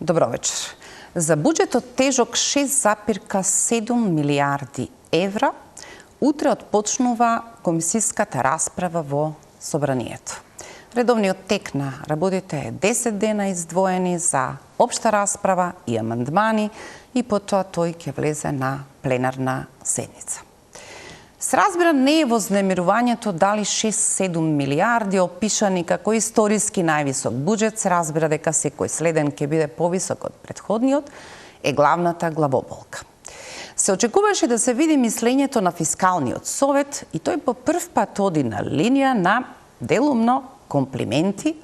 Добро вечер. За буџетот тежок 6,7 милиарди евра, утре отпочнува комисиската расправа во Собранието. Редовниот тек на работите е 10 дена издвоени за општа расправа и амандмани и потоа тој ќе влезе на пленарна седница. Се разбира, не е вознемирувањето дали 6-7 милиарди опишани како историски највисок буџет, се разбира дека секој следен ќе биде повисок од претходниот, е главната главоболка. Се очекуваше да се види мислењето на Фискалниот совет и тој по прв пат оди на линија на делумно комплименти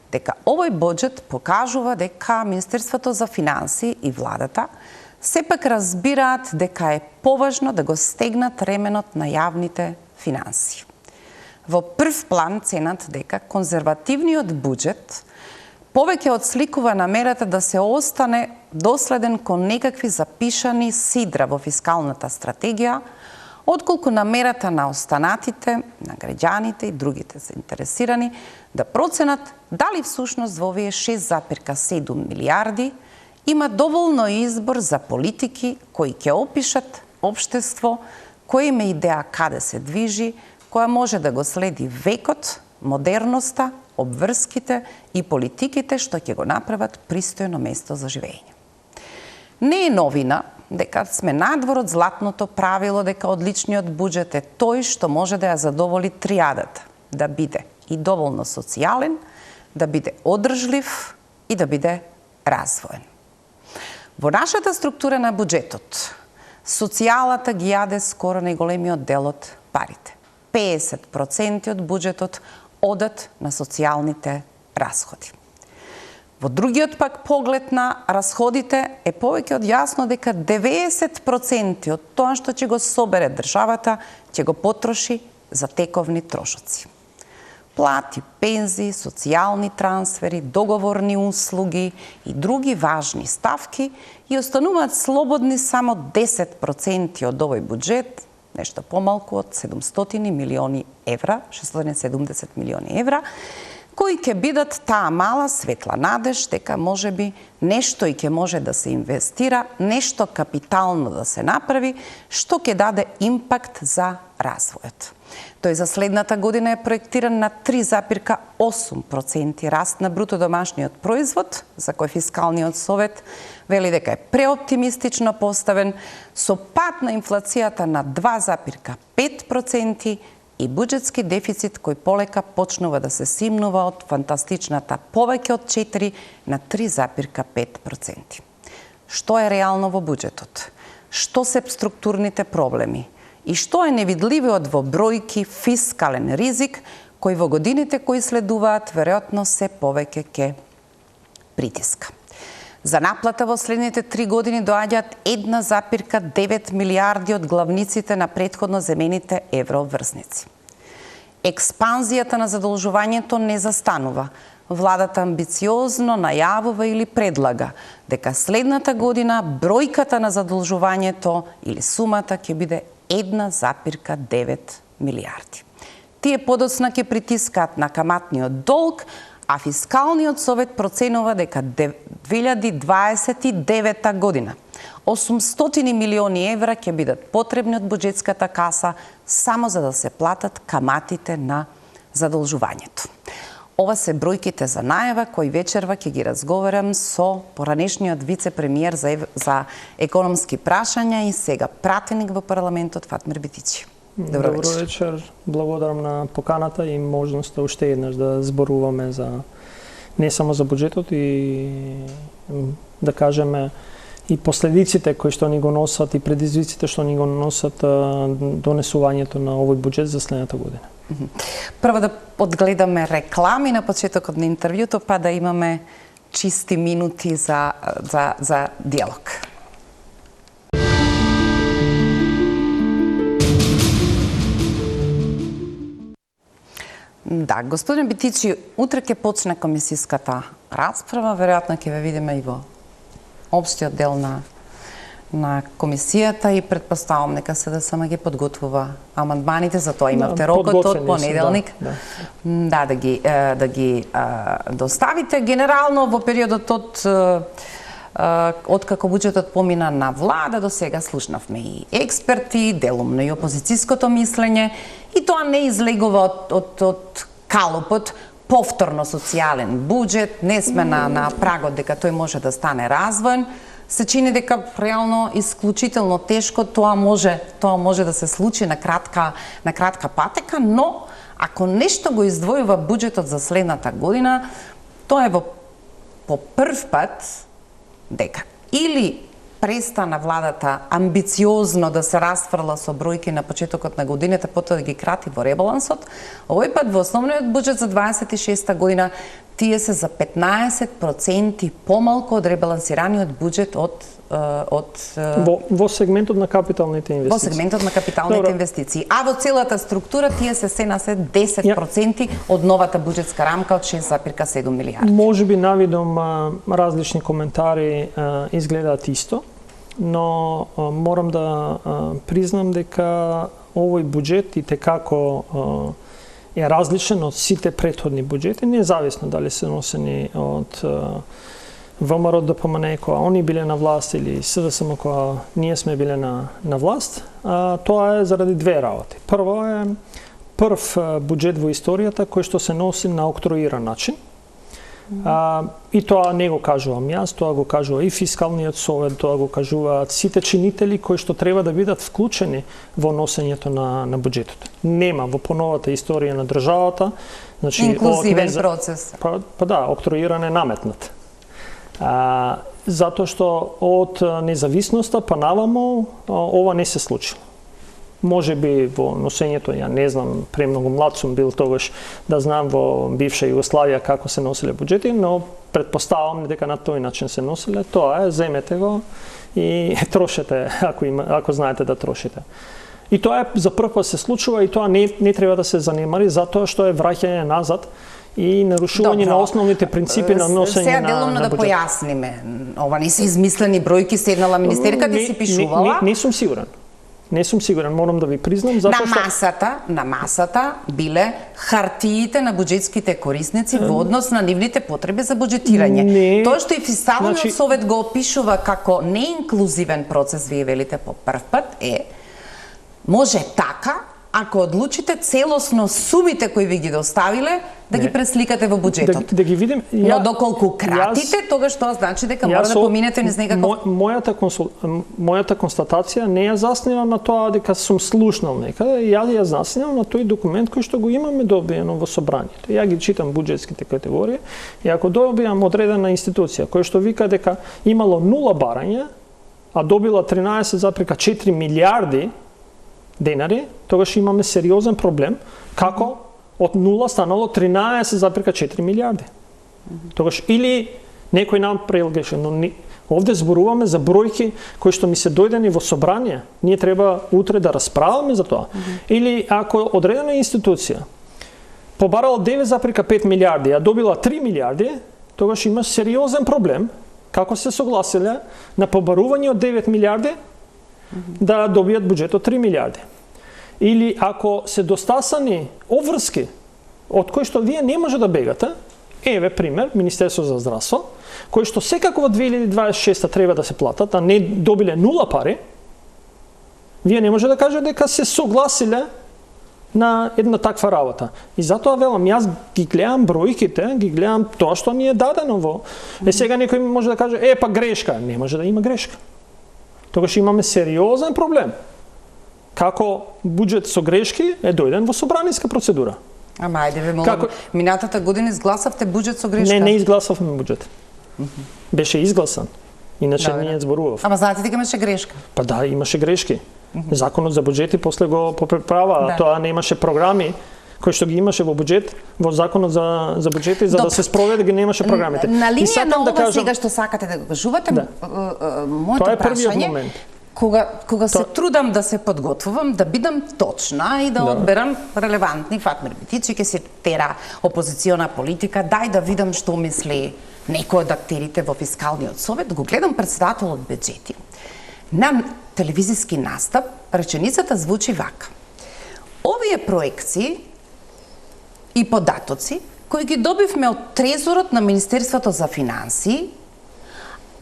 дека овој буџет покажува дека Министерството за финансии и владата сепак разбираат дека е поважно да го стегнат ременот на јавните финансии. Во прв план ценат дека конзервативниот буџет повеќе отсликува намерата да се остане доследен кон некакви запишани сидра во фискалната стратегија, отколку намерата на останатите, на граѓаните и другите заинтересирани да проценат дали всушност во овие 6,7 милиарди има доволно избор за политики кои ќе опишат општество кој има идеја каде се движи, која може да го следи векот, модерноста, обврските и политиките што ќе го направат пристојно место за живење. Не е новина дека сме надвор од златното правило дека одличниот буџет е тој што може да ја задоволи триадата, да биде и доволно социјален, да биде одржлив и да биде развоен. Во нашата структура на буџетот, социјалата ги јаде скоро најголемиот дел од парите. 50% од буџетот одат на социјалните расходи. Во другиот пак поглед на расходите е повеќе од јасно дека 90% од тоа што ќе го собере државата ќе го потроши за тековни трошоци. Плати, пензии, социјални трансфери, договорни услуги и други важни ставки и остануваат слободни само 10% од овој буџет, нешто помалку од 700 милиони евра, 670 милиони евра, кои ќе бидат таа мала светла надеж дека можеби нешто и ќе може да се инвестира, нешто капитално да се направи, што ќе даде импакт за развојот. Тој за следната година е проектиран на 3,8% раст на бруто домашниот производ, за кој Фискалниот совет вели дека е преоптимистично поставен, со пад на инфлацијата на 2,5% и буџетски дефицит кој полека почнува да се симнува од фантастичната повеќе од 4 на 3,5%. Што е реално во буџетот? Што се структурните проблеми? И што е невидливиот во бројки фискален ризик кој во годините кои следуваат веројатно се повеќе ке притиска? За наплата во следните 3 години доаѓаат 1,9 милиарди од главниците на претходно земените еврообврзници. Експанзијата на задолжувањето не застанува. Владата амбициозно најавува или предлага дека следната година бројката на задолжувањето или сумата ќе биде 1,9 милиарди. Тие подоцна ќе притискаат на каматниот долг, а Фискалниот совет проценува дека 2029 година 800 милиони евра ќе бидат потребни од буџетската каса само за да се платат каматите на задолжувањето. Ова се бројките за најава кои вечерва ќе ги разговарам со поранешниот вице-премиер за економски прашања и сега пратеник во парламентот Фатмир Битичи. Добро вечер. Благодарам на поканата и можноста уште еднаш да зборуваме за не само за буџетот и да кажеме и последиците кои што ни го носат и предизвиците што ни го носат донесувањето на овој буџет за следната година. Прво да одгледаме реклами на почетокот на интервјуто, па да имаме чисти минути за диалог. Да, господин Битичи, утре ќе почне комисиската расправа, веројатно ќе ве видиме и во општиот дел на на комисијата и предпоставам дека СДСМ ги подготвува амандманите, за тоа имавте рокот од понеделник. Да ги доставите. Генерално во периодот од како буџетот помина на влада до сега слушнавме и експерти, делумно и опозицијското мислење, и тоа не излегува од калупот повторно социјален буџет, не сме на прагот дека тој може да стане развоен. Се чини дека реално исклучително тешко тоа може да се случи на кратка патека, но ако нешто го издвојува буџетот за следната година, тоа е по прв пат дека или престана владата амбициозно да се расфрла со бројки на почетокот на годината, потоа да ги крати во ребалансот. Овој пат во основниот буџет за 26-та година тие се за 15% помалку од ребалансираниот буџет во сегментот на капиталните инвестиции. Во сегментот на капиталните инвестиции. А во целата структура тие се на 10% од новата буџетска рамка од 6,7 милијарди. Можеби навидом различни коментари изгледаат исто, но морам да признам дека овој буџет и текако е различен од сите претходни буџети, независно дали се носени од ВМРО ДПМН кога они биле на власт или СДСМ кога ние сме биле на власт. Тоа е заради две работи. Прво е прв буџет во историјата кој што се носи на октроиран начин. И тоа не го кажувам јас, тоа го кажува и Фискалниот совет, тоа го кажуваат сите чинители кои што треба да бидат вклучени во носењето на буџетот. Нема во поновата историја на државата, значи инклузивен процес. Па да, октроиран е наметнат. Затоа што од независноста па наваму ова не се случило. Може би во носењето, ја не знам, премногу млад сум бил тогаш да знам во бивша Југославија како се носиле буџети, но предпоставам дека на тој начин се носиле. Тоа е, земете го и трошете ако знаете да трошите. И тоа е за прв пат се случува и тоа не треба да се занемари затоа што е враќање назад и нарушување на основните принципи на носење на буџет. Сега делумно да појасниме. Ова не се измислени бројки, седнала министерката и си пишувала. Не сум сигурен. Не сум сигурен, морам да ви признам, затоа што на масата биле хартиите на буџетските корисници во однос на нивните потреби за буџетирање. Тоа што и Фискалниот совет го опишува како неинклузивен процес, вие велите по прв пат, може така ако одлучите целосно сумите кои ви ги доставиле да ги пресликате во буџетот. Да ги видим. Но доколку кратите, тогаш тоа значи дека мора да поминете низ некаков... Мојата констатација не ја заснема на тоа дека сум слушнал некаде, ја заснемам на тој документ кој што го имаме добиено во собранието. Ја ги читам буџетските категории и ако добиам одредена институција која што вика дека имало 0 барања, а добила 13,4 милијарди денари, тогаш имаме сериозен проблем како од 0 станало 13,4 милијарди. Тогаш или некој направил грешка, но овде зборуваме за бројки кои што ми се дојдени во собрание, ние треба утре да расправаме за тоа. Или ако одредена институција побарала 9,5 милијарди, а добила 3 милијарди, тогаш има сериозен проблем како се согласиле на побарување од 9 милијарди да добијат буџет од 3 милијарди. Или ако се достасани обврски од кои што вие не може да бегате, еве пример, Министерство за здравство, кои што секако во 2026 треба да се платат, а не добиле 0 пари, вие не може да кажете дека се согласиле на една таква работа. И затоа велам, јас ги гледам бројките, ги гледам тоа што ми е дадено во... Сега некој може да каже, па грешка. Не може да има грешка. Тогаш имаме сериозен проблем. Како буџет со грешки е дојден во собраниска процедура. Ама ајде ве молам, минатата година изгласавте буџет со грешка? Не изгласавме буџет. Беше изгласан. Иначе ние зборував. Ама знаете дека имаше грешка? Па да, имаше грешки. Законот за буџети после го попреправа, тоа немаше програми кои што ги имаше во буџет, во законот за буџети, за да се спроведе ги немаше програмите. На линија на ова сега што сакате да го кажувате, моето прашање, кога се трудам да се подготвувам, да бидам точна и да одберам релевантни фактори, бидејќи ќе се тера опозициона политика, дај да видам што мисли некој од актерите во Фискалниот совет, го гледам председателот буџети. На телевизиски настап реченицата звучи вака: овие проекции и податоци кои ги добивме од трезорот на Министерството за финансии,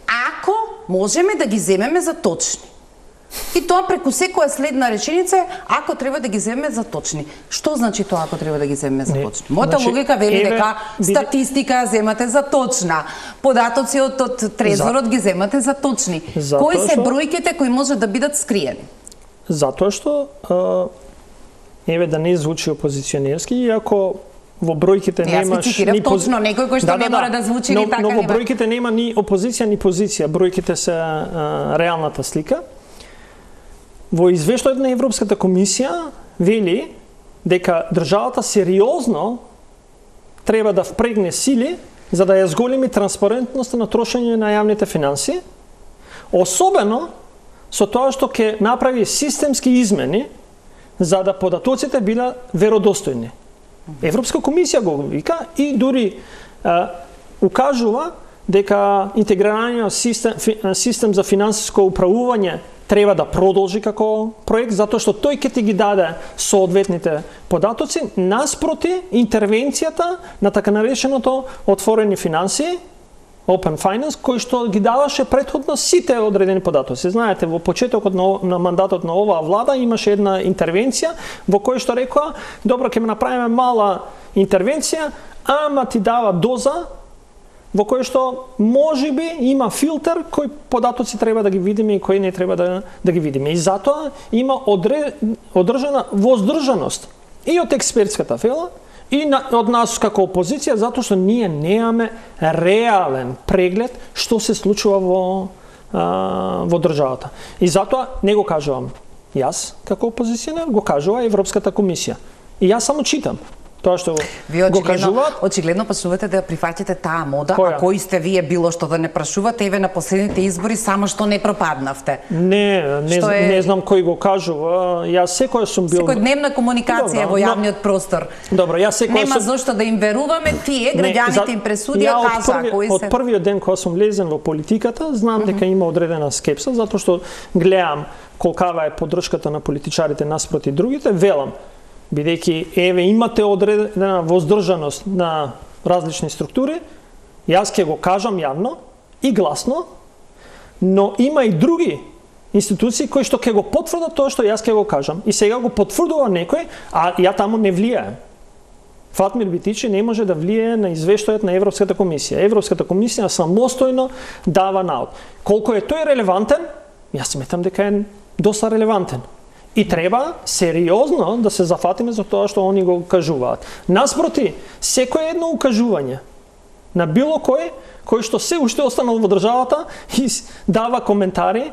ако можеме да ги земеме за точни. И тоа преку секоја следна реченица е ако треба да ги земеме за точни. Што значи тоа ако треба да ги земеме за точни? Мојата логика вели дека статистика ја земате за точна, податоци од трезорот ги земате за точни. Кои се бројките кои може да бидат скриени? Затоа што да не звучи опозиционерски, иако во бројките немаш ни точно некој кој што не мора да звучи ни така. Но во бројките нема ни опозиција ни позиција, бројките се реалната слика. Во извештајот на Европската комисија вели дека државата сериозно треба да впрегне сили за да ја зголеми транспарентноста на трошење на јавните финансии, особено со тоа што ќе направи системски измени за да податоците биле веродостојни. Европска комисија го вика и дури укажува дека интегрираниот систем за финансиско управување треба да продолжи како проект, затоа што тој ќе ти ги даде соодветните податоци, наспроти интервенцијата на така нареченото отворени финансии, Open Finance, кој што ги даваше претходно сите одредени податоци. Знаете, во почетокот на мандатот на оваа влада имаше една интервенција во кој што рекоа, добро, ќе направиме мала интервенција, ама ти дава доза во кој што можеби има филтер кои податоци треба да ги видиме и кои не треба да ги видиме. И затоа има одржана воздржаност и од експертската фела и од нас како опозиција, затоа што ние немаме реален преглед што се случува во државата. И затоа не го кажувам јас како опозиционер, го кажува Европската комисија. И јас само читам тоа што го кажуваат. Очигледно почнувате да ја прифаќате таа мода, а кои сте вие било што да не прашувате, еве на последните избори само што не пропаднавте. Не знам кој го кажува. Јас секој сум бил секојдневна комуникација во јавниот простор. Добро, јас секој нема зошто да им веруваме, тие граѓаните им пресудија кажа кои се. Од првиот ден кога сум лезен во политиката, знам дека има одредена скепса затоа што гледам колкава е поддршката на политичарите наспроти другите, велам бидејќи имате одредена воздржаност на различни структури, јас ќе го кажам јавно и гласно, но има и други институции кои што ќе го потврдат тоа што јас ќе го кажам. И сега го потврдува некој, а ја таму не влијаем. Фатмир Битичи не може да влијае на извештајот на Европската комисија. Европската комисија самостојно дава наод. Колку е тој релевантен, јас сметам дека е доста релевантен. И треба сериозно да се зафатиме за тоа што они го кажуваат. Наспроти, секое едно укажување на било кој што се уште останал во државата и дава коментари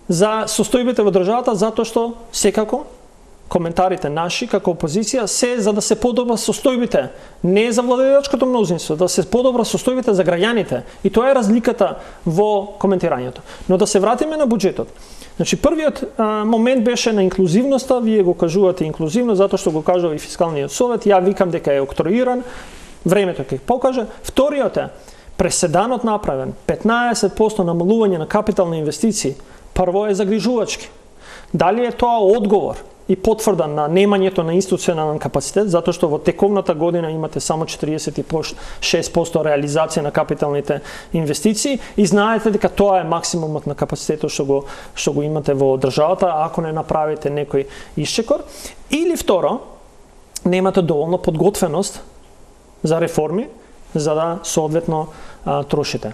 за состојбите во државата, затоа што секако коментарите наши како опозиција се за да се подобра состојбите, не за владеачкото мнозинство, да се подобра состојбите за граѓаните. И тоа е разликата во коментирањето. Но да се вратиме на буџетот. Значи, првиот момент беше на инклузивноста, вие го кажувате инклузивно, затоа што го кажува и Фискалниот совет, ја викам дека е октроиран, времето ќе покаже. Вториот е преседанот направен, 15% намалување на капитални инвестиции, прво е загрижувачки. Дали е тоа одговор и потврда на немањето на институционален капацитет, затоа што во тековната година имате само 46% реализација на капиталните инвестиции и знаете дека тоа е максимумот на капацитетот што го имате во државата ако не направите некој исчекор. Или второ, немате доволно подготвеност за реформи за да соодветно трошите.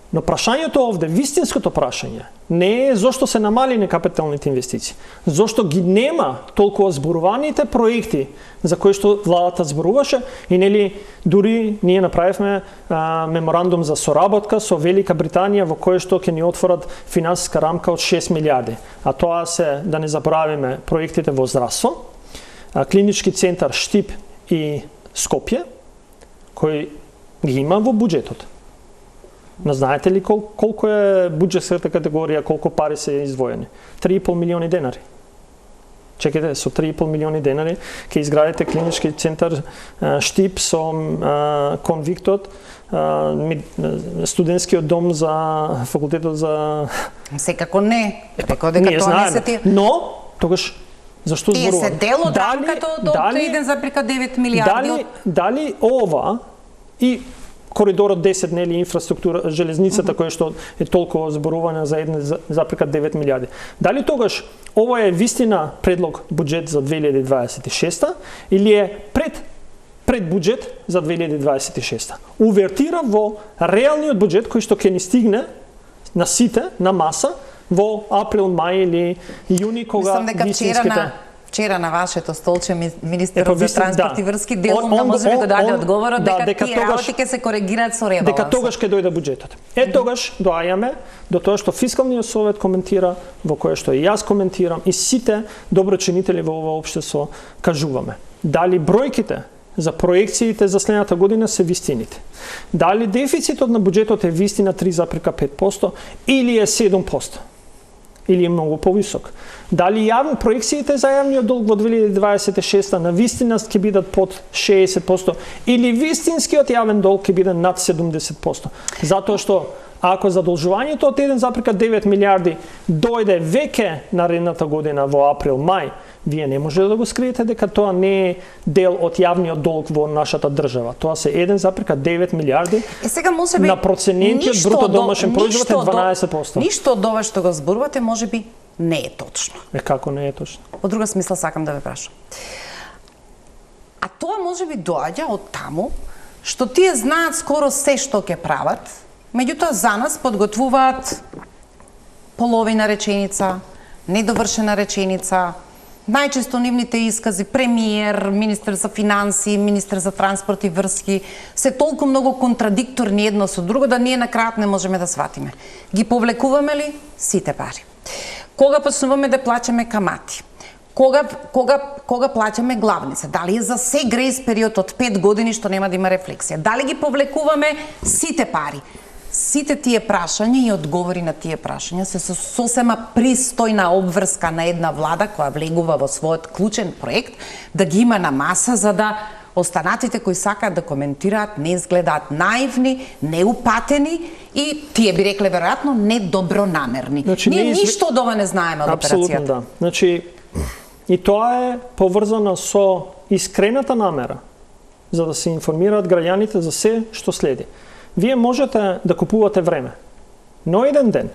Но прашањето овде, вистинското прашање, не е зошто се намалени капиталните инвестиции, зошто ги нема толкова зборуваните проекти за кои што владата зборуваше и нели дури ние направивме меморандум за соработка со Велика Британија во кој што ќе ни отворат финансиска рамка од 6 милиарди. А тоа се, да не заборавиме, проектите во здравство, клинички центар Штип и Скопје, кој ги има во буџетот. Но знаете ли колку е буџетската категорија, колку пари се издвоени? 3,5 милиони денари. Чекайте, со 3,5 милиони денари ќе изградите клинички центар Штип со конвиктот студентскиот дом за факултетот за Секако не. Рекол дека тоа не се тие. Но тогаш зашто зборувам? Тие се дел од рамката од 1,9 милиарди. Дали ова и коридорот 10, нели, инфраструктура, железницата која што е толку зборувана за 1,9 милиарди. Дали тогаш ова е вистина предлог буџет за 2026 или е пред буџет за 2026? Увертира во реалниот буџет кој што ќе ни стигне на сите, на маса, во април, мај или јуни, кога вистинските... Вчера на вашето столче министерот за транспорт и врски делумно може да даде одговорот дека тие работи ќе се коригираат со ребаланс. Дека тогаш ќе дојде буџетот. Тогаш доаѓаме до тоа што Фискалниот совет коментира, во кое што и јас коментирам, и сите доброчинители во ова општество кажуваме. Дали бројките за проекциите за следната година се вистините? Дали дефицитот на буџетот е вистина 3,5% или е 7%? Или е многу повисок? Дали проекциите за јавниот долг во 2026 на вистина ќе бидат под 60% или вистинскиот јавен долг ќе биде над 70%? Затоа што ако задолжувањето од 1,9 милиарди дојде веќе наредната година во април-мај, вие не може да го скриете дека тоа не е дел од јавниот долг во нашата држава. Тоа се 1,9 милиарди. Сега можеби на проценетиот бруто домашен производ е 12%. Ништо од ова што го зборувате можеби не е точно. Како не е точно? По друга смисла сакам да ве прашам. А тоа можеби доаѓа од таму што тие знаат скоро се што ќе прават, меѓутоа за нас подготвуваат половина реченица, недовршена реченица. Најчесто нивните искази, премиер, министер за финансии, министер за транспорт и врски, се толку многу контрадикторни едно со друго да ние на крајот не можеме да сватиме. Ги повлекуваме ли сите пари? Кога почнуваме да плаќаме камати? Кога плаќаме главница? Дали е за се грејс период од 5 години што нема да има рефлексија? Дали ги повлекуваме сите пари? Сите тие прашања и одговори на тие прашања се сосема пристојна обврска на една влада која влегува во својот клучен проект да ги има на маса за да останатите кои сакаат да коментираат не изгледаат наивни, неупатени и тие би рекле веројатно недобронамерни. Значи, ние ништо од ова не знаеме од операцијата. Апсолутно да. Значи и тоа е поврзано со искрената намера за да се информираат граѓаните за се што следи. Вие можете да купувате време, но еден ден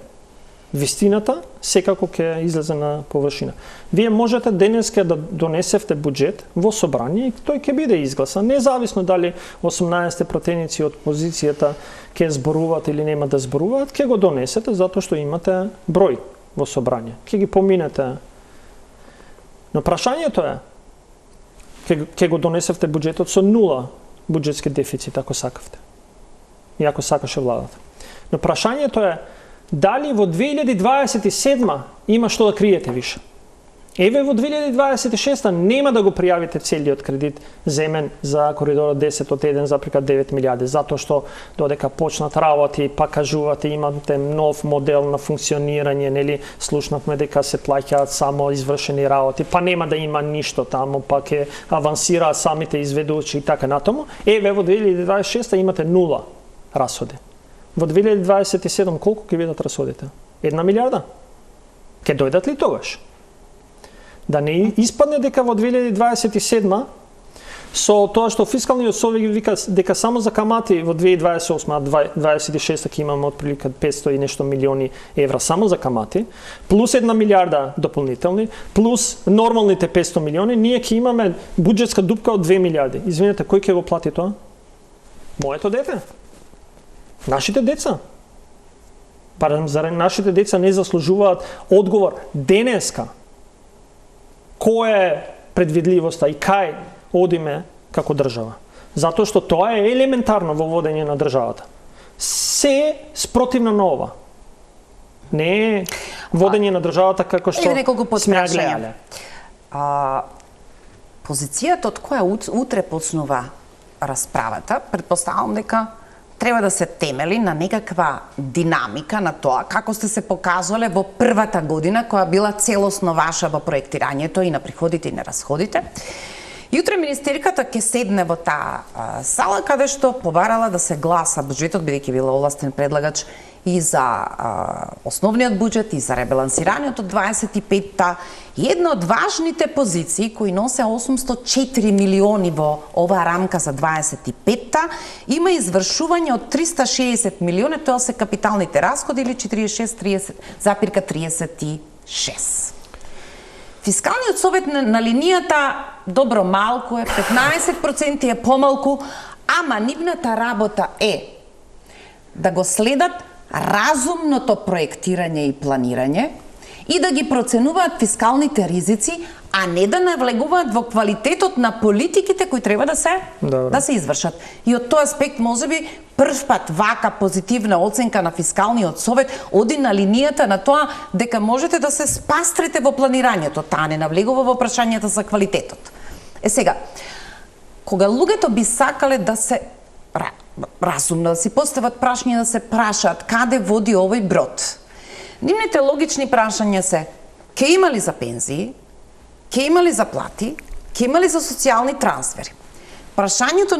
вистината секако ќе излезе на површина. Вие можете денеска да донесевте буџет во собрание и тој ќе биде изгласан, независно дали 18 пратеници од позицијата ќе зборуваат или нема да зборуваат, ќе го донесете затоа што имате број во собрание. Ќе ги поминете. Но прашањето е, ќе го донесевте буџетот со 0 буџетски дефицит ако сакавте. И ако сакаше владата. Но прашањето е дали во 2027 има што да криете више. Еве во 2026 нема да го пријавите целиот кредит земен за коридорот 10 од 1,9 милиарди, затоа што додека почнат работи, па кажувате имате нов модел на функционирање, нели слушнавме дека се плаќаат само извршени работи, па нема да има ништо таму, па ќе авансираат самите изведувачи и така натаму. Еве во 2026 имате 0 расходи. Во 2027 колку ќе бидат расходите? 1 милиарда? Ќе дојдат ли тогаш? Да не испадне дека во 2027 со тоа што Фискалниот совет вика дека само за камати во 2028-2026 ќе имаме отприлика 500 и нешто милиони евра само за камати, плюс 1 милиарда дополнителни, плюс нормалните 500 милиони, ние ќе имаме буџетска дупка од 2 милиарди. Извинете, кој ќе го плати тоа? Моето дете. Нашите деца. Барем зарем нашите деца не заслужуваат одговор денеска. Која е предвидливоста и кај одиме како држава? Затоа што тоа е елементарно во водење на државата. Се спротивно на ова. Не е водење на државата како што сме гледале. Позицијата од која утре почнува расправата, претпоставам дека треба да се темели на некаква динамика на тоа како сте се покажале во првата година која била целосно ваша во проектирањето и на приходите и на расходите. Јутре министерката ќе седне во таа сала каде што побарала да се гласа буџетот, бидејќи била овластен предлагач и за основниот буџет и за ребалансираниот од 25-та. И една од важните позиции кои носе 804 милиони во оваа рамка за 25-та има извршување од 360 милиони, тоа се капиталните расходи или 46,36. Фискалниот совет на линијата добро малку е, 15% е помалку, ама нивната работа е да го следат разумното проектирање и планирање и да ги проценуваат фискалните ризици, а не да навлегуваат во квалитетот на политиките кои треба да се извршат. И од тој аспект можеби прв пат вака позитивна оценка на фискалниот совет оди на линијата на тоа дека можете да се спастрите во планирањето, таа не навлегува во прашањата за квалитетот. Сега, кога луѓето би сакале да се разумно да си постават прашања, да се прашаат каде води овој брод, нивните логични прашања се: ке има ли за пензии, ке има ли за плати, ке има ли за социјални трансфери? Прашањето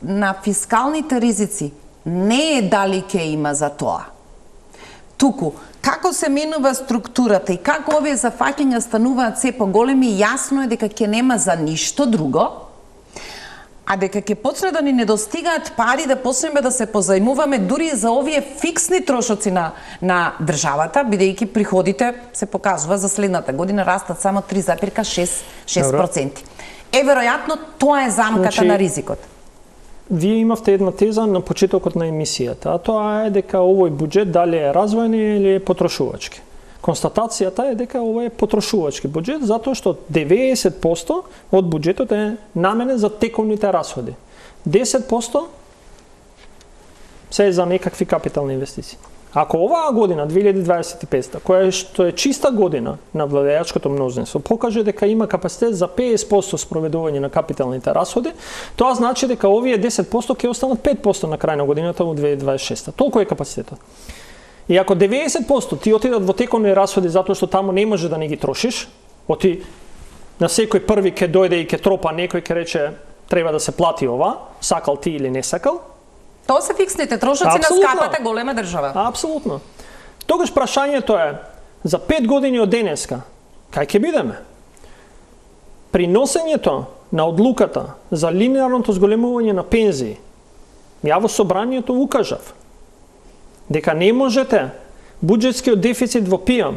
на фискалните ризици не е дали ке има за тоа. Туку, како се менува структурата и како овие зафаќања стануваат се поголеми, јасно е дека ќе нема за ништо друго, а дека ќе почне да ни недостигаат пари да почнеме да се позајмуваме дури за овие фиксни трошоци на државата, бидејќи приходите се покажува за следната година растат само 3,6%. Веројатно тоа е замката на ризикот. Вие имавте една теза на почетокот на емисијата, а тоа е дека овој буџет дали е развојни или е потрошувачки. Констатацијата е дека ова е потрошувачки буџет, затоа што 90% од буџетот е наменен за тековните расходи. 10% се е за некакви капитални инвестиции. Ако оваа година, 2025, која што е чиста година на владеачкото мнозинство, покаже дека има капацитет за 50% спроведување на капиталните расходи, тоа значи дека овие 10% ќе останат 5% на крај на годината во 2026. Толку е капацитетот. И ако 90% ти отидат во тековни расходи затоа што таму не може да не ги трошиш, оти на секој први ќе дојде и ќе тропа некој ќе рече треба да се плати ова, сакал ти или не сакал. Тоа се фиксните трошоци на скапата голема држава. Апсолутно. Тогаш прашањето е за 5 години од денеска кај ќе бидеме? При носењето на одлуката за линеарното зголемување на пензии, ја во собранието укажав дека не можете буџетскиот дефицит во ПИАМ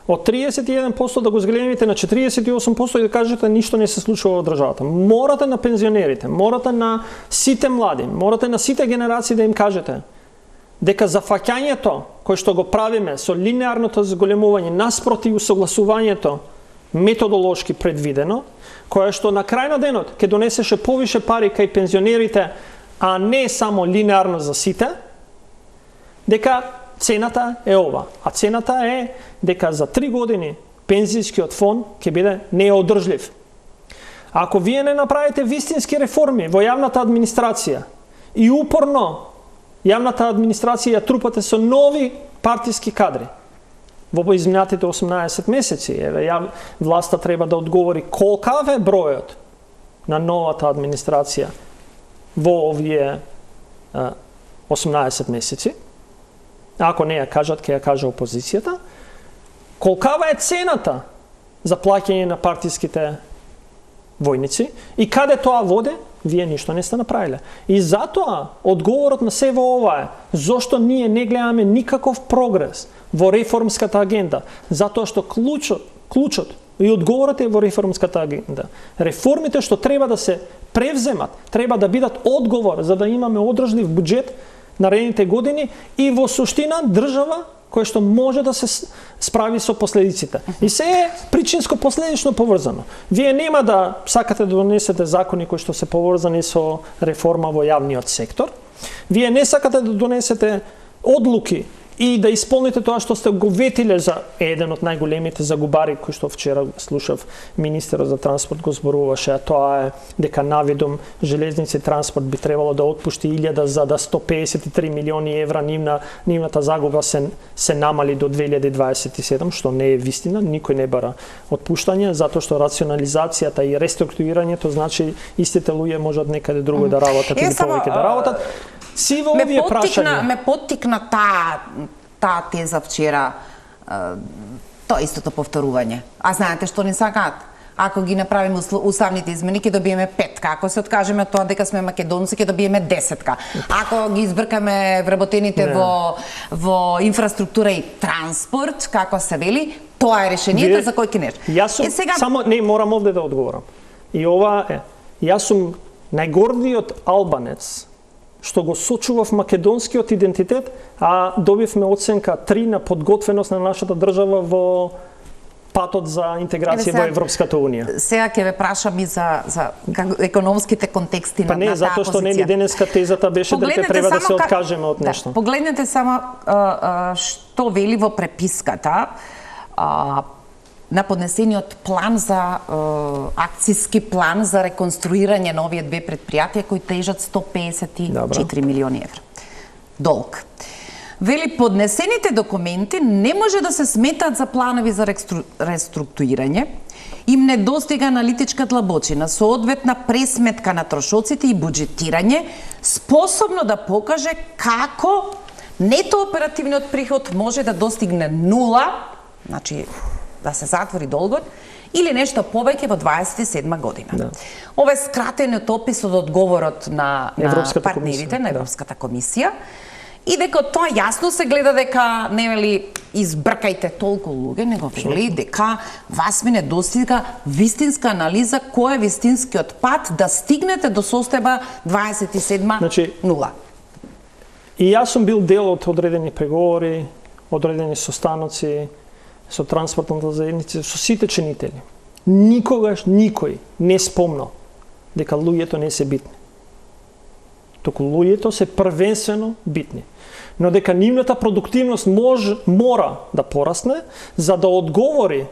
од 31% да го зголемите на 48% и да кажете ништо не се случува во државата. Морате на пензионерите, морате на сите млади, морате на сите генерации да им кажете дека зафаќањето кој што го правиме со линеарното зголемување наспроти усогласувањето методолошки предвидено, кое што на крај на денот ќе донесеше повише пари кај пензионерите, а не само линеарно за сите, дека цената е ова. А цената е дека за 3 години пензијскиот фонд ќе биде неодржлив. Ако вие не направите вистински реформи во јавната администрација и упорно јавната администрација ја трупате со нови партиски кадри во изминатите 18 месеци, власта треба да одговори колкав е бројот на новата администрација во овие 18 месеци. Ако не ја кажат, ќе ја каже опозицијата. Колкава е цената за плаќање на партиските војници и каде тоа води, вие ништо не сте направиле. И затоа одговорот на се во ова е зошто ние не гледаме никаков прогрес во реформската агенда, затоа што клучот и одговорот е во реформската агенда. Реформите што треба да се превземат, треба да бидат одговор за да имаме одржлив буџет наредните години и во суштина држава која што може да се справи со последиците. И се е причинско-последично поврзано. Вие нема да сакате да донесете закони кои што се поврзани со реформа во јавниот сектор. Вие не сакате да донесете одлуки и да исполните тоа што сте го ветиле за еден од најголемите загубари кои што вчера слушав министерот за транспорт го зборуваше, а тоа е дека навидум железници транспорт би требало да отпушти 1000 за да 153 милиони евра нивната загуба се намали до 2027, што не е вистина, никој не бара отпуштање, затоа што рационализацијата и реструктурирањето значи истите луѓе можат некаде друго да работат или повеќе да работат. Сива овие прашања. Ме поттикна таа теза вчера, тоа истото повторување. А знаете што ни сакаат? Ако ги направиме уставните измени, ќе добиеме 5. Ако се откажеме од тоа дека сме македонци, ќе добиеме 10. Ако ги избркаме вработените во инфраструктура и транспорт, како се вели, тоа е решението за кој ќе неш. Јас сум, само не морам овде да одговорам. И ова е, јас сум најгордиот албанец што го сочував македонскиот идентитет, а добивме оценка 3 на подготвеност на нашата држава во патот за интеграција во Европската Унија. Сега ќе ве прашам и за економските контексти на таа позиција. Па не, затоа што нели денеска тезата беше дека треба да се откажеме од нешто. Погледнете само што вели во преписката на поднесениот план за акциски план за реконструирање на овие две предпријатија кои тежат 154 милиони евра. Долг. Вели, поднесените документи не може да се сметат за планови за реструктурирање, им недостига аналитичка длабочина, соодветна пресметка на трошоците и буџетирање, способно да покаже како нето оперативниот приход може да достигне 0, значи да се затвори долгот, или нешто повеќе во 27 година. Да. Ова е скратениот опис од одговорот на партнерите на Европската комисија. И дека тоа јасно се гледа дека не вели избркајте толку луѓе, него вели дека вас ми недостига вистинска анализа кој е вистинскиот пат да стигнете до состојба 27:0. И јас сум бил дел од одредени преговори, одредени состаноци со транспортната заедница, со сите чинители. Никогаш никој не спомнал дека луѓето не се битни. Току луѓето се првенствено битни. Но дека нивната продуктивност мора да порасне за да одговори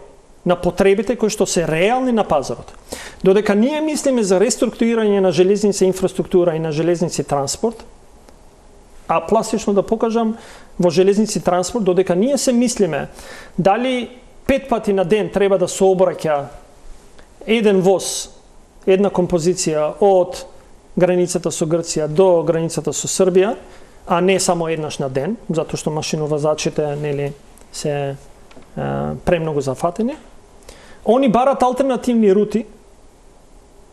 на потребите кои што се реални на пазарот. Додека ние мислиме за реструктурирање на железници инфраструктура и на железници транспорт, а пластично да покажам во железници транспорт, додека ние се мислиме дали 5 пати на ден треба да се обраќа еден воз, една композиција од границата со Грција до границата со Србија, а не само еднаш на ден, затоа што машиновозачите нели се премногу зафатени. Они барат алтернативни рути,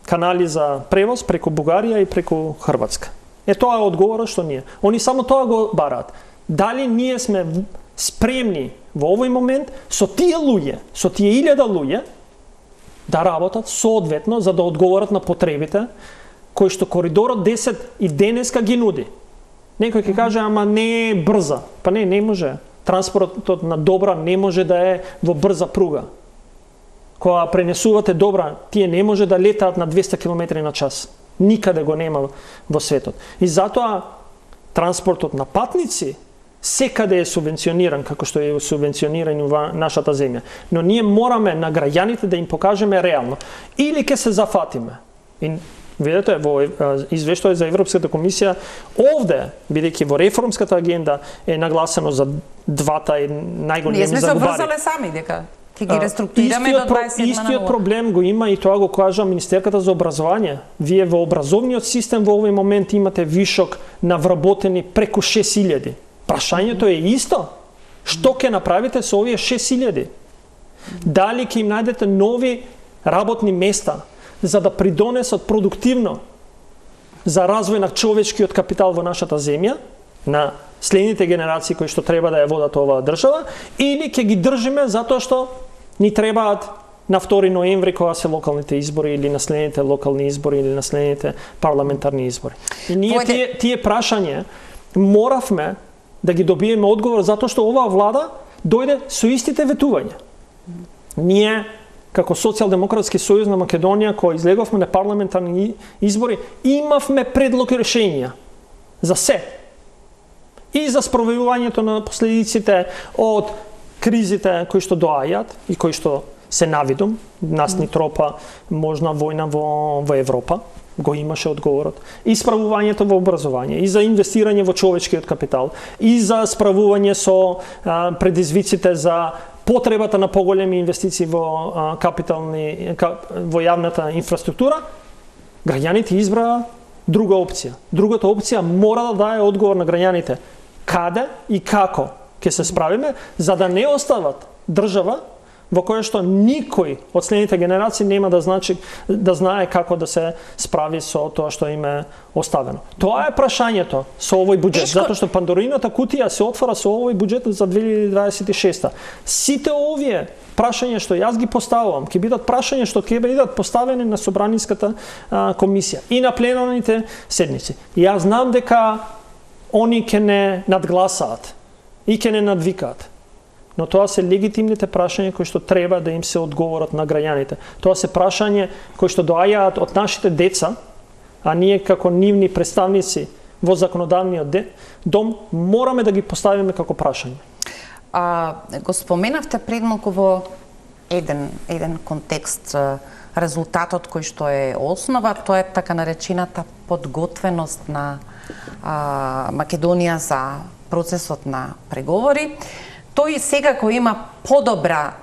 канали за превоз преку Бугарија и преку Хрватска. Тоа е одговорот што ние. Они само тоа го бараат. Дали ние сме спремни во овој момент со тие луѓе, со тие 1000 луѓе да работат соодветно за да одговорат на потребите кои што коридорот 10 и денеска ги нуди. Некој ќе каже, ама не е брза. Па не може. Транспортот на добра не може да е во брза пруга. Кога пренесувате добра, тие не може да летаат на 200 км на час. Никаде го нема во светот. И затоа транспортот на патници секаде е субвенциониран, како што е субвенциониран во нашата земја. Но ние мораме на граѓаните да им покажеме реално. Или ќе се зафатиме. И видете, во извештајот за Европската комисија, овде, бидејќи во реформската агенда е нагласено за двата најголеми загубари. Ние сме се обврзале сами дека ќе ги реструктурираме до 27 на Истиот проблем го има и тоа го кажа Министерката за образование. Вие во образовниот систем во овој момент имате вишок на вработени преку 6000. Прашањето е исто. Што ќе направите со овие 6000? Дали ќе им најдете нови работни места за да придонесат продуктивно за развој на човечкиот капитал во нашата земја, на следните генерации кои што треба да ја водат оваа држава, или ќе ги држиме затоа што ни требаат на 2 ноември кога се локалните избори или на следните локални избори или на следните парламентарни избори. И ние тие прашања моравме да ги добиеме одговор затоа што оваа влада дојде со истите ветувања. Ние како Социјалдемократски сојуз на Македонија, кој излеговме на парламентарни избори, имавме предлог и решенија за се. и за справувањето на последиците од кризите кои што доаѓаат и кои што се навидум, нас ни тропа можна војна во Европа, го имаше одговорот, и справувањето во образование, и за инвестирање во човечкиот капитал, и за справување со предизвиците за потребата на поголеми инвестиции во во јавната инфраструктура, граѓаните избраа друга опција. Другата опција мора да даде одговор на граѓаните каде и како ќе се справиме, за да не остават држава во која што никој од следните генерации нема да знае како да се справи со тоа што им е оставено. Тоа е прашањето со овој буџет, затоа што Пандорината кутија се отвора со овој буџет за 2026. Сите овие прашања што јас ги поставувам, ќе бидат прашања што ќе бидат поставени на собраниската комисија и на пленарните седници. Јас знам дека они ќе не надгласаат и ќе не надвикаат. Но тоа се легитимните прашања кои што треба да им се одговорат на граѓаните. Тоа се прашања кои што доаѓаат од нашите деца, а ние како нивни представници во законодавниот дом мораме да ги поставиме како прашање. Го споменавте пред малку во еден контекст резултатот кој што е основа, тоа е така наречената подготвеност на Македонија за процесот на преговори. Тој секако има подобра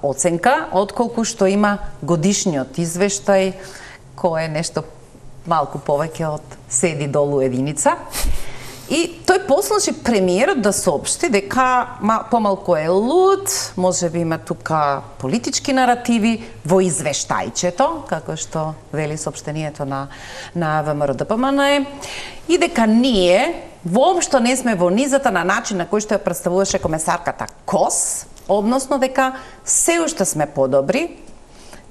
оценка отколку што има годишниот извештај кој е нешто малку повеќе од седи долу единица. И тој послужи премиерот да соопшти дека помалку е луд, може би има тука политички наративи во извештајчето, како што вели соопштението на ВМРО-ДПМНЕ, и дека ние воопшто не сме во низата на начин на кој што ја представуваше комесарката Кос, односно дека се уште сме подобри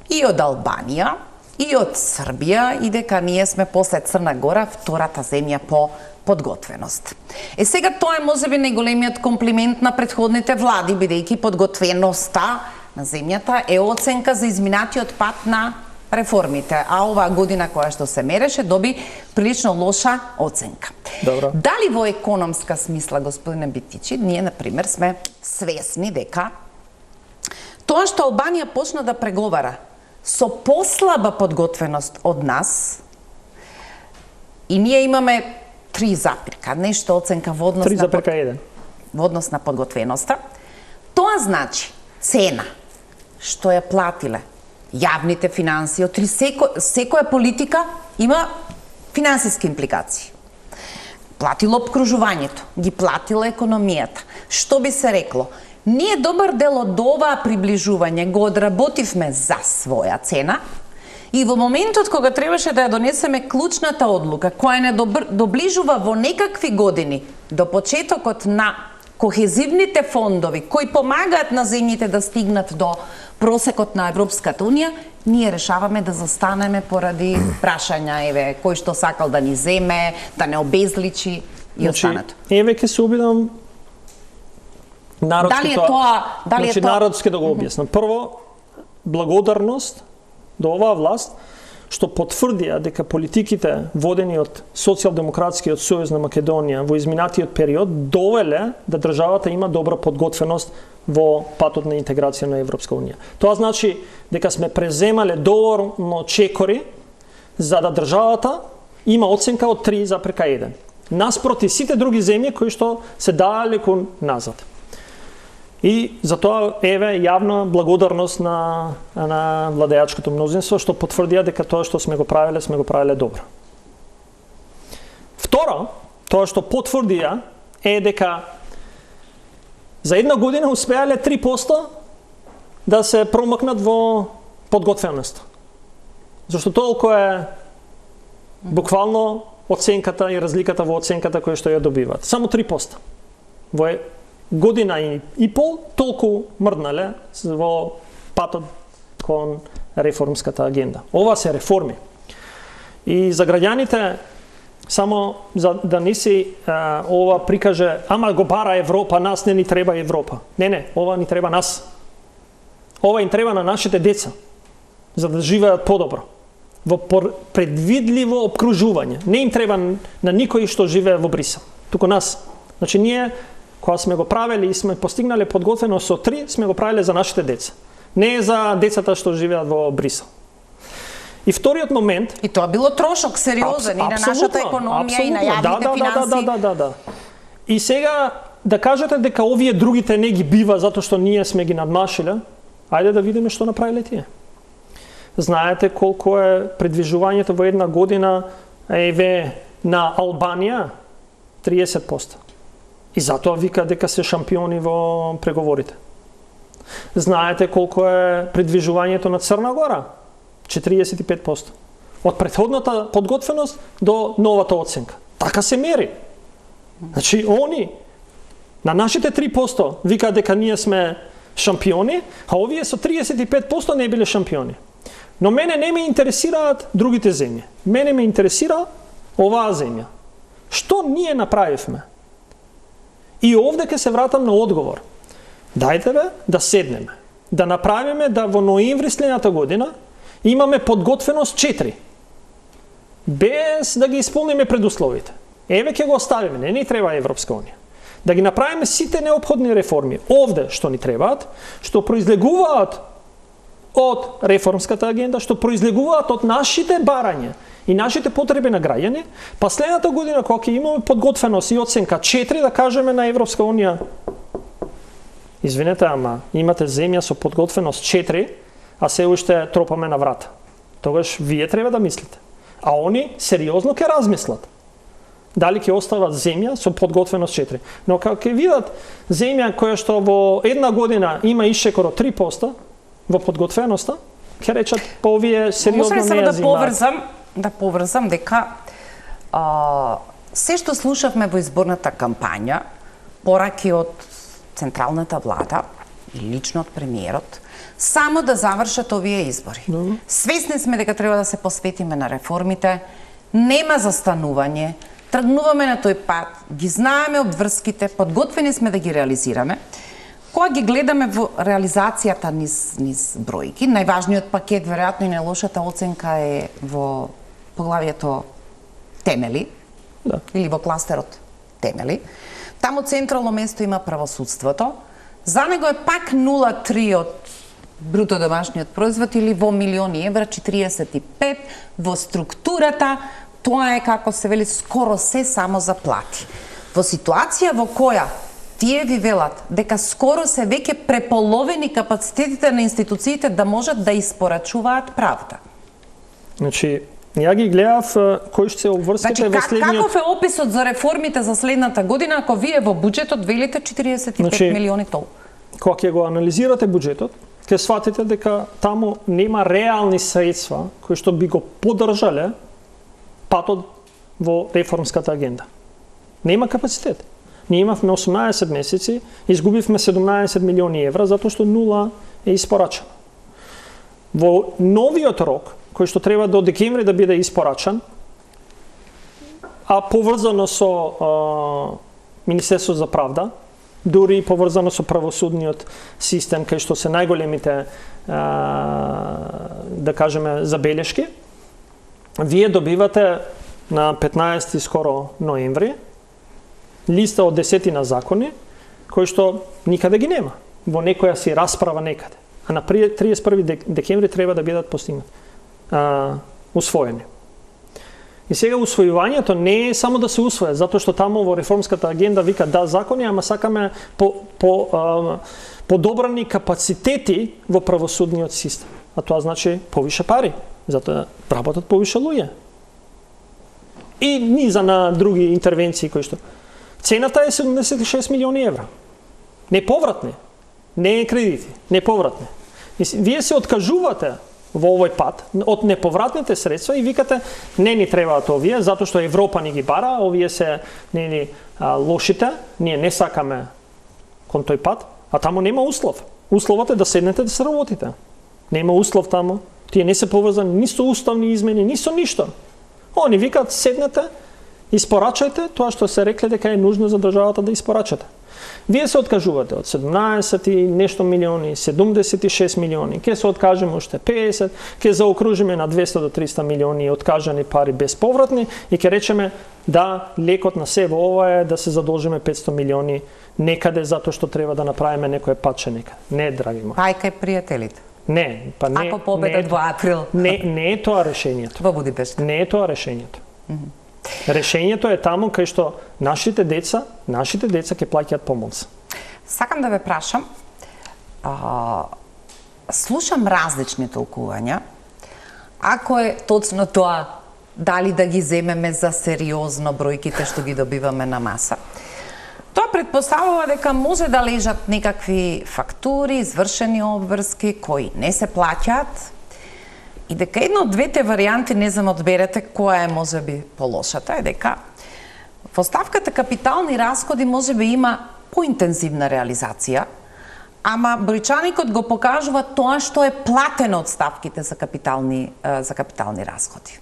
и од Албанија, и од Србија, и дека ние сме после Црна Гора втората земја по подготвеност. Сега тоа е можеби најголемиот комплимент на претходните влади, бидејќи подготвеноста на земјата е оценка за изминатиот пат на реформите, а оваа година која што се мереше доби прилично лоша оценка. Добро. Дали во економска смисла, господине Битичи, ние на пример сме свесни дека тоа што Албанија почна да преговара со послаба подготвеност од нас, и ние имаме 3, нешто оценка во однос 3,1 во однос на подготвеноста, тоа значи цена што ја платиле јавните финансии, секоја политика има финансиски импликации. Платило обкружувањето, ги платила економијата. Што би се рекло? Ние добар дел од оваа приближување го одработивме за своја цена и во моментот кога требаше да ја донесеме клучната одлука, која не доближува во некакви години до почетокот на кохезивните фондови кои помагаат на земјите да стигнат до просекот на Европската Унија, ние решаваме да застанеме поради прашања, кој што сакал да ни земе, да не обезличи и останато. Ќе се обидам народски да го објаснам. Прво, благодарност до оваа власт што потврдија дека политиките водени од Социјалдемократскиот сојуз на Македонија во изминатиот период довеле да државата има добра подготвеност во патот на интеграција на Европска Унија. Тоа значи дека сме преземале доволно чекори за да државата има оценка од 3,1. Наспроти сите други земји кои што се далеку назад. И за тоа јавна благодарност на владеачкото мнозинство што потврдија дека тоа што сме го правеле добро. Второ, тоа што потврдија е дека за една година успеале 3% да се промакнат во подготвеност. Зашто толку е буквално оценката и разликата во оценката која што ја добиваат. Само 3%. Во година и пол толку мрднале во патот кон реформската агенда. Ова се реформи. И за граѓаните, само за да не си ова прикаже, ама го бара Европа, нас не ни треба Европа. Не, ова ни треба нас. Ова им треба на нашите деца, за да живеат подобро. Во предвидливо обкружување. Не им треба на никој што живее во Брисел, туку нас. Значи ние кога сме го правели и сме постигнале подготвеност со 3, сме го правеле за нашите деца. Не за децата што живеат во Брисел. И вториот момент... И тоа било трошок сериозен и на нашата економија и на јавните финанси. Да. И сега да кажете дека овие другите не ги бива затоа што ние сме ги надмашиле, ајде да видиме што направиле тие. Знаете колку е придвижувањето во една година на Албанија? 30%. И затоа вика дека се шампиони во преговорите. Знаете колку е придвижувањето на Црна Гора? 45%. Од претходната подготвеност до новата оценка. Така се мери. Значи, они на нашите 3% вика дека ние сме шампиони, а овие со 35% не биле шампиони. Но мене не ме интересираат другите земји. Мене ме интересира оваа земја. Што ние направивме? И овде ќе се вратам на одговор. Дајте бе да седнеме, да направиме да во ноември следната година имаме подготвеност 4. Без да ги исполниме предусловите. Еве ќе го оставиме, не ни треба Европска унија. Да ги направиме сите неопходни реформи овде што ни требаат, што произлегуваат од реформската агенда, што произлегуваат од нашите барања и нашите потреби на граѓани, па следната година кога ќе имаме подготвеност и оценка 4 да кажеме на Европска унија: извинете, ама имате земја со подготвеност 4, а се уште тропаме на врата. Тогаш вие треба да мислите. А они сериозно ќе размислат дали ќе остават земја со подготвеност 4. Но кога ќе видат земја која што во една година има ишекор од 3% во подготвеноста, ќе речат па овие сериозно не ја земаат. Да поврзам дека се што слушавме во изборната кампања, пораки од централната влада и лично од премиерот, само да завршат овие избори. Свесни сме дека треба да се посветиме на реформите, нема застанување, тргнуваме на тој пат, ги знаеме обврските, подготвени сме да ги реализираме. Кога ги гледаме во реализацијата низ бројки, најважниот пакет, веројатно и најлошата оценка е во поглавието темели, или во кластерот темели. Таму централно место има правосудството. За него е пак 0,3 од бруто домашниот производ или во милиони евра 45, во структурата тоа е, како се вели, скоро се само за плати. Во ситуација во која тие ви велат дека скоро се веќе преполовени капацитетите на институциите да можат да испорачуваат правда. Значи, ја ги гледав кој ќе се обврските во следниот... Каков е описот за реформите за следната година ако вие во буџетот велите 45 милиони тол? Кога ќе го анализирате буџетот, ќе сватите дека таму нема реални средства кои што би го поддржале патот во реформската агенда. Нема капацитет. Ние имавме 18 месеци, изгубивме 17 милиони евра затоа што нула е испорачено. Во новиот рок, кој што треба до декември да биде испорачан, а поврзано со Министерството за правда, дури и поврзано со правосудниот систем, кај што се најголемите, да кажеме, забелешки, вие добивате на 15 скоро ноември листа од 10 закони, кои што никаде ги нема, во некоја си расправа некаде. А на 31 декември треба да бидат постигнати, усвоени. И сега усвојувањето не е само да се усвои, затоа што таму во реформската агенда вика да закони, ама сакаме подобрани капацитети во правосудниот систем. А тоа значи повише пари, затоа работат повише луѓе. И низа на други интервенции кои што цената е 76 милиони евра. Неповратни, не кредити, неповратни. И вие се откажувате во овој пат од неповратните средства и викате не ни требаат овие затоа што Европа ни ги бара, овие се нели лошите, ние не сакаме кон тој пат, а таму нема услов. Условот е да седнете да се работите. Нема услов таму. Тие не се поврзани ни со уставни измени, ни со ништо. Они викаат седнете, испорачајте тоа што се рекле дека е нужно за државата да испорачате. Вие се откажувате од 17 и нешто милиони, 76 милиони, ќе се откажеме уште 50, ќе заокружиме на 200 до 300 милиони откажани пари безповратни и ќе речеме да, лекот на се во ова е да се задолжиме 500 милиони некаде затоа што треба да направиме некој патче некаде. Не, драги мои. Ај кај пријателите. Не, па не. Ако победат во април. Не е тоа решењето. Во Будипешта. Не е тоа решењето. Решењето е таму кај што нашите деца ќе плаќаат помоц. Сакам да ве прашам, слушам различни толкувања. Ако е точно тоа, дали да ги земеме за сериозно бројките што ги добиваме на маса, тоа предпоставува дека може да лежат некакви фактури, извршени обврски кои не се плаќаат и дека една од двете варијанти, не знам одберете која е можеби полошата, е дека во ставката капитални расходи можеби има поинтензивна реализација, ама бројчаникот го покажува тоа што е платено од ставките за капитални расходи.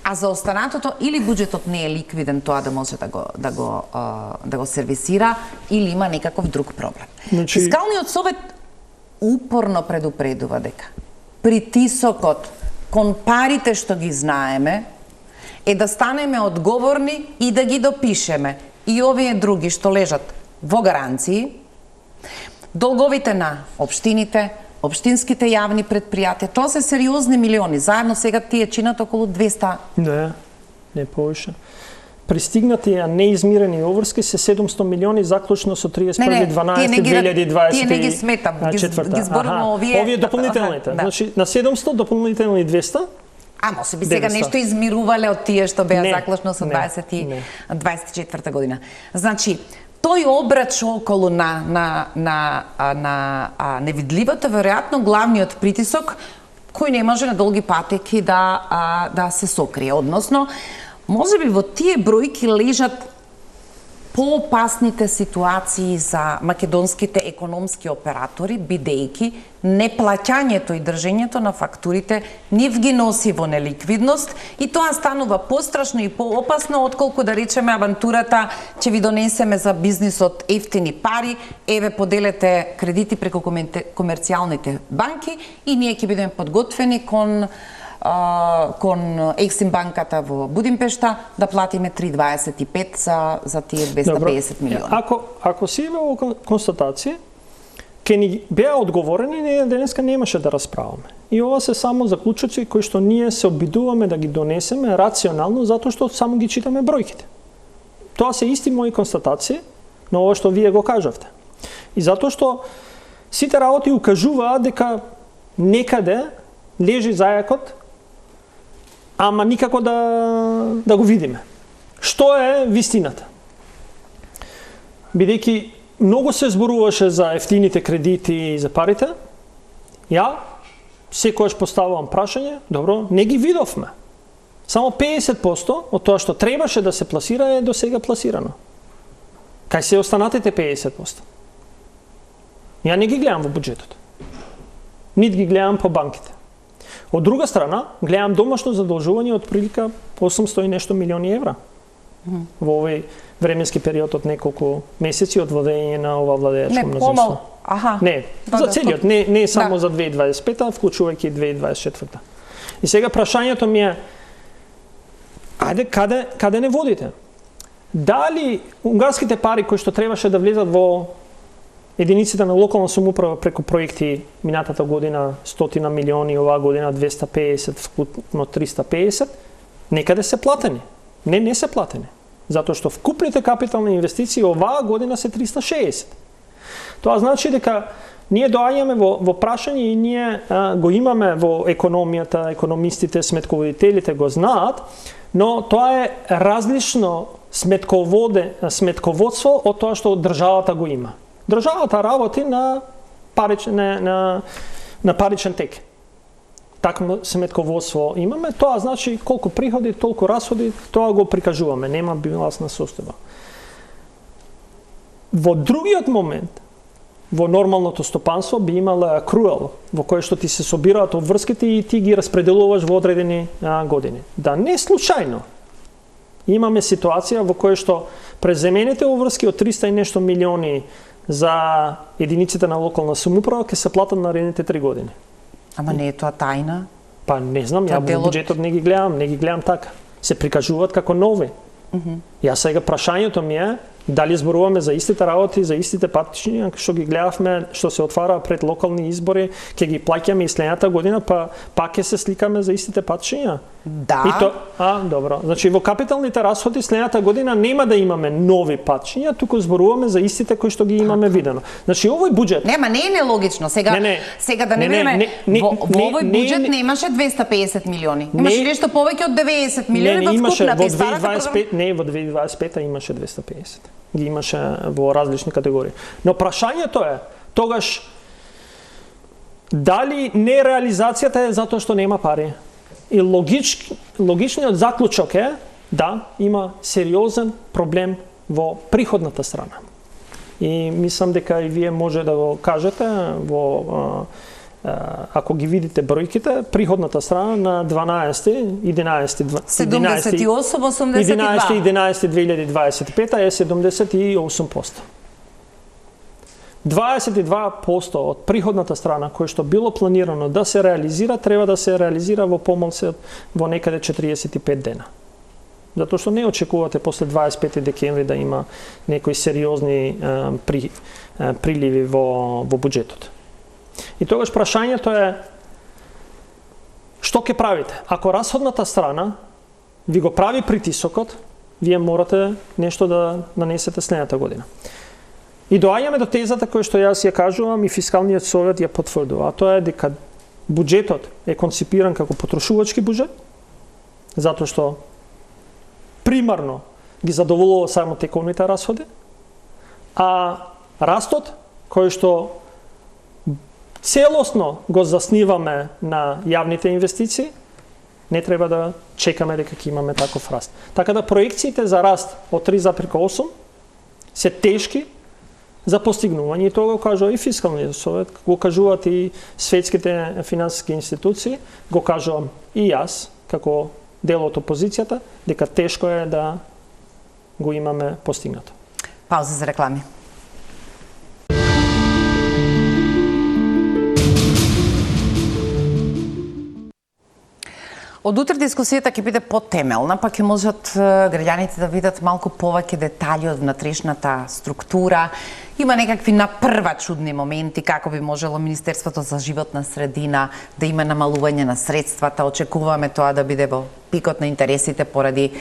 А за останатото или буџетот не е ликвиден тоа да може да го сервисира или има некаков друг проблем. Фискалниот совет упорно предупредува дека притисокот кон парите што ги знаеме е да станеме одговорни и да ги допишеме и овие други што лежат во гаранции, долговите на општините, општинските јавни предпријатија, тоа се сериозни милиони. Заедно сега тие чинат околу 200. Не повише. Пристигнати а неизмирени обврски се 700 милиони заклучно со 31.12.2024. Тие не ги сметам, ги зборувам овие дополнителните. Значи на 700 дополнителни 200. А може би сега нешто измирувале од тие што беа заклучно со 24 година. Значи, тој обрач околу на невидливата, веројатно главниот притисок кој не може на долги патеки да се сокрие. Односно, можеби во тие бројки лежат поопасните ситуации за македонските економски оператори, бидејќи неплаќањето и држењето на фактурите нив ги носи во неликвидност и тоа станува пострашно и поопасно отколку да речеме авантурата ќе ви донесеме за бизнисот ефтини пари, еве поделете кредити преку комерцијалните банки и ние ќе бидеме подготвени кон Ексим банката во Будимпешта да платиме 3,25 за тие 250 милиони. Ако си има констатација, ке ни беа одговорени, ние денеска немаше да расправаме. И ова се само заклучоци кои што ние се обидуваме да ги донесеме рационално затоа што само ги читаме бројките. Тоа се исти мои констатации на ова што вие го кажавте. И затоа што сите работи укажуваат дека некаде лежи зајакот, ама никако да го видиме. Што е вистината? Бидејќи многу се зборуваше за ефтините кредити и за парите, ја секогаш поставувам прашање, добро, не ги видовме. Само 50% од тоа што требаше да се пласира е до сега пласирано. Кај се останатите 50%? Ја не ги гледам во буџетот. Нит ги гледам по банките. Од друга страна, гледам домашно задолжување од прилика 800 и нешто милиони евра. Во овој временски период од неколку месеци од владење на ова владеачко мнозинство. Не, за целиот, не само за 2025-та, вклучувајќи 2024-та. И сега прашањето ми е, ајде, каде не водите? Дали унгарските пари кои што требаше да влезат во единиците на локална самоуправа преку проекти минатата година 100 милиони, оваа година 250, вкупно 350, некаде се платени. Не се платени. Затоа што вкупните капитални инвестиции оваа година се 360. Тоа значи дека ние доаѓаме во прашање и ние го имаме во економијата, економистите, сметководителите го знаат, но тоа е различно сметководство од тоа што државата го има. Државата работи на паричен тек. Такво сметководство имаме, тоа значи колку приходи, толку расходи, тоа го прикажуваме, нема билансна состојба. Во другиот момент, во нормалното стопанство би имала акруел, во кој што ти се собираат обврските и ти ги распределуваш во одредени години. Да не случајно Имаме ситуација во која што преземените обврски од 300 и нешто милиони за единиците на локална самоуправа ќе се платат наредните 3 години. Ама не е тоа тајна? Па не знам, ја во буџетот не ги гледам така. Се прикажуваат како нови. Јас сега прашањето ми е дали зборуваме за истите работи, за истите патичња што ги гледавме, што се отвара пред локални избори, ќе ги плаќаме и следната година, па пак ќе се сликаме за истите патичња. Да. И то, добро. Значи во капиталните расходи следната година нема да имаме нови патичња, туку зборуваме за истите кои што ги имаме видено. Значи овој буџет. Нема, не е нелогично. Сега да не време во овој буџет немаше 250 милиони. Имаше нешто повеќе од 90 милиони во вкупната и старата програма. Не, во 2025 имаше 250. Ги имаше во различни категории. Но прашањето е тогаш дали нереализацијата е затоа што нема пари. И логичниот заклучок е да има сериозен проблем во приходната страна. И мислам дека и вие може да го кажете во ако ги видите бројките, приходната страна на 11.11.2025 е 78%. 22% од приходната страна кој што било планирано да се реализира, треба да се реализира во помалку во некаде 45 дена. Затоа што не очекувате после 25 декември да има некои сериозни приливи во буџетот. И тогаш прашањето е што ќе правите? Ако расходната страна ви го прави притисокот, вие морате нешто да нанесете следната година. И доаѓаме до тезата која што јас ја кажувам и Фискалниот совет ја потврдува, а тоа е дека буџетот е конципиран како потрошувачки буџет, затоа што примарно ги задоволува само тековните расходи, а растот кој што целосно го засниваме на јавните инвестиции, не треба да чекаме дека ќе имаме таков раст. Така да проекциите за раст од 3,8 се тешки за постигнување, и тоа го кажува и Фискалниот совет, го кажуваат и светските финансиски институции, го кажувам и јас, како дел од опозицијата, дека тешко е да го имаме постигнато. Пауза за реклами. Од утре дискусијата ќе биде потемелна, па ќе можат граѓаните да видат малку повеќе детали од внатрешната структура. Има некакви на прва чудни моменти како би можело Министерството за животна средина да има намалување на средствата. Очекуваме тоа да биде во пикот на интересите поради